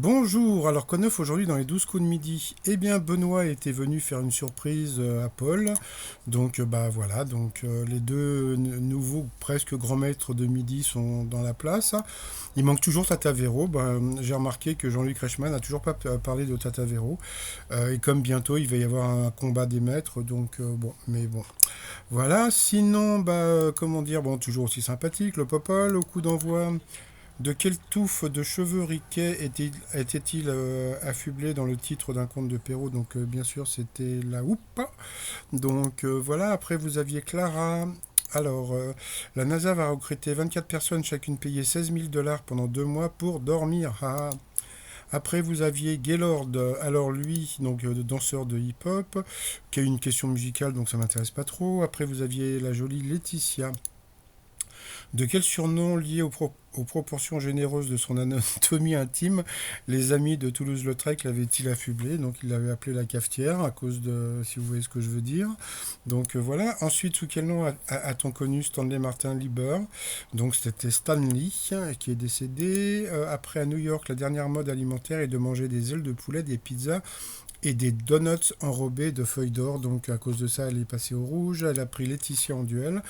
Bonjour, alors quoi de neuf aujourd'hui dans les 12 coups de midi? Eh bien Benoît était venu faire une surprise à Paul, donc voilà, les deux nouveaux presque grands maîtres de midi sont dans la place. Il manque toujours Tata Véro. J'ai remarqué que Jean-Luc Reichmann n'a toujours pas parlé de Tata Véro, et comme bientôt il va y avoir un combat des maîtres, mais bon. Voilà, sinon, comment dire, bon, toujours aussi sympathique, le Popol au coup d'envoi. De quelle touffe de cheveux riquets était-il affublé dans le titre d'un conte de Perrault? Bien sûr c'était la houppe. Voilà, après vous aviez Clara. La NASA va recruter 24 personnes, chacune payée 16 000 $ pendant 2 mois pour dormir. Ah. Après vous aviez Gaylord, alors lui, danseur de hip-hop, qui a une question musicale, donc ça m'intéresse pas trop. Après vous aviez la jolie Laetitia. De quel surnom lié aux proportions généreuses de son anatomie intime les amis de Toulouse-Lautrec l'avaient-ils affublé? Donc il l'avait appelé la cafetière à cause de, si vous voyez ce que je veux dire. Voilà. Ensuite, sous quel nom a-t-on connu Stanley Martin Lieber? Donc c'était Stanley qui est décédé. Après à New York, la dernière mode alimentaire est de manger des ailes de poulet, des pizzas et des donuts enrobés de feuilles d'or. Donc à cause de ça, elle est passée au rouge. Elle a pris Laetitia en duel.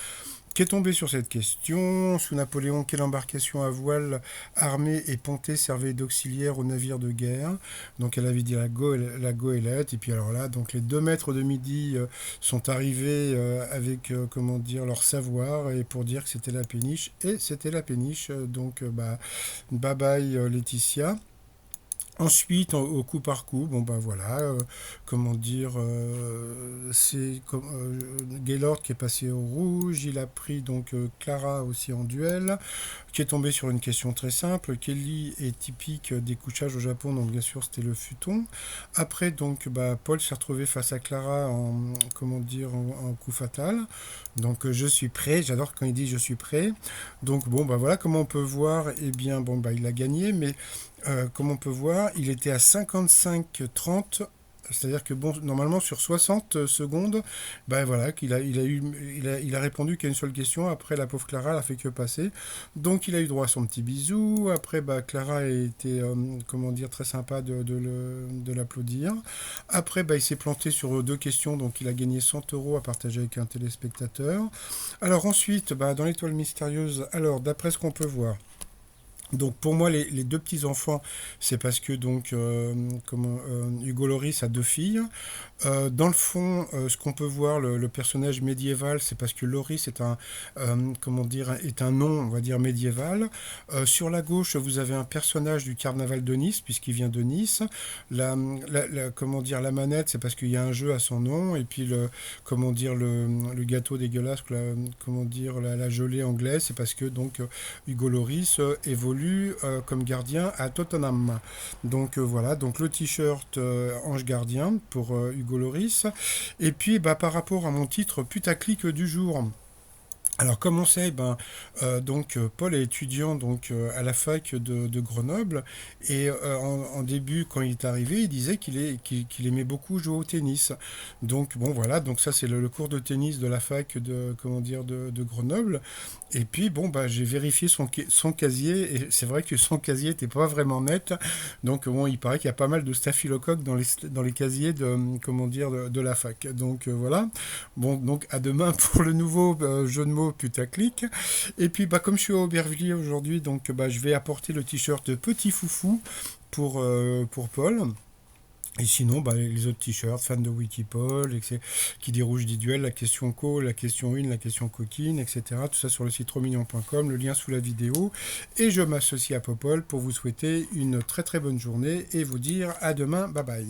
Qui est tombé sur cette question? Sous Napoléon, quelle embarcation à voile armée et pontée servait d'auxiliaire aux navires de guerre? Donc elle avait dit la goélette. Et puis alors là, donc les 2 maîtres de midi sont arrivés avec, comment dire, leur savoir et pour dire que c'était la péniche. Et c'était la péniche. Bye bye Laetitia. Ensuite, au coup par coup, voilà, comment dire, Gaylord qui est passé au rouge, il a pris Clara aussi en duel, qui est tombé sur une question très simple. Kelly est typique des couchages au Japon, donc bien sûr c'était le futon. Après, Paul s'est retrouvé face à Clara en, comment dire, en coup fatal. Je suis prêt, j'adore quand il dit je suis prêt. Voilà, comment on peut voir, eh bien, il a gagné, mais comme on peut voir, il était à 55-30. C'est-à-dire que normalement sur 60 secondes, voilà, il a répondu qu'à une seule question. Après, la pauvre Clara n'a fait que passer. Donc il a eu droit à son petit bisou. Après, Clara a été, comment dire, très sympa de l'applaudir. Après, il s'est planté sur 2 questions, donc il a gagné 100 € à partager avec un téléspectateur. Alors ensuite, dans l'étoile mystérieuse, alors d'après ce qu'on peut voir, donc pour moi, les 2 petits-enfants, c'est parce que Hugo Loris a 2 filles. Dans le fond, ce qu'on peut voir, le personnage médiéval, c'est parce que Loris est comment dire, est un nom, on va dire, médiéval. Sur la gauche, vous avez un personnage du carnaval de Nice, puisqu'il vient de Nice. Comment dire, la manette, c'est parce qu'il y a un jeu à son nom. Et puis, comment dire, le gâteau dégueulasse, comment dire, la gelée anglaise, c'est parce que Hugo Loris évolue comme gardien à Tottenham. Voilà, donc le t-shirt Ange Gardien pour Hugo Loris. Et puis par rapport à mon titre putaclic du jour. Alors comme on sait, Paul est étudiant à la fac de Grenoble et en début quand il est arrivé, il disait qu'il aimait beaucoup jouer au tennis. Voilà, donc ça c'est le cours de tennis de la fac de comment dire de Grenoble. Et puis j'ai vérifié son casier et c'est vrai que son casier n'était pas vraiment net. Il paraît qu'il y a pas mal de staphylocoques dans les casiers de comment dire de la fac. Voilà. À demain pour le nouveau jeu de mots putaclic. Et puis comme je suis à Aubervilliers aujourd'hui, je vais apporter le t-shirt Petit Foufou pour Paul. Et sinon, les autres t-shirts, fans de Wikipol, qui dérougent des duels, la question co, la question une, la question coquine, etc. Tout ça sur le site romignon.com, le lien sous la vidéo. Et je m'associe à Popol pour vous souhaiter une très très bonne journée et vous dire à demain, bye bye.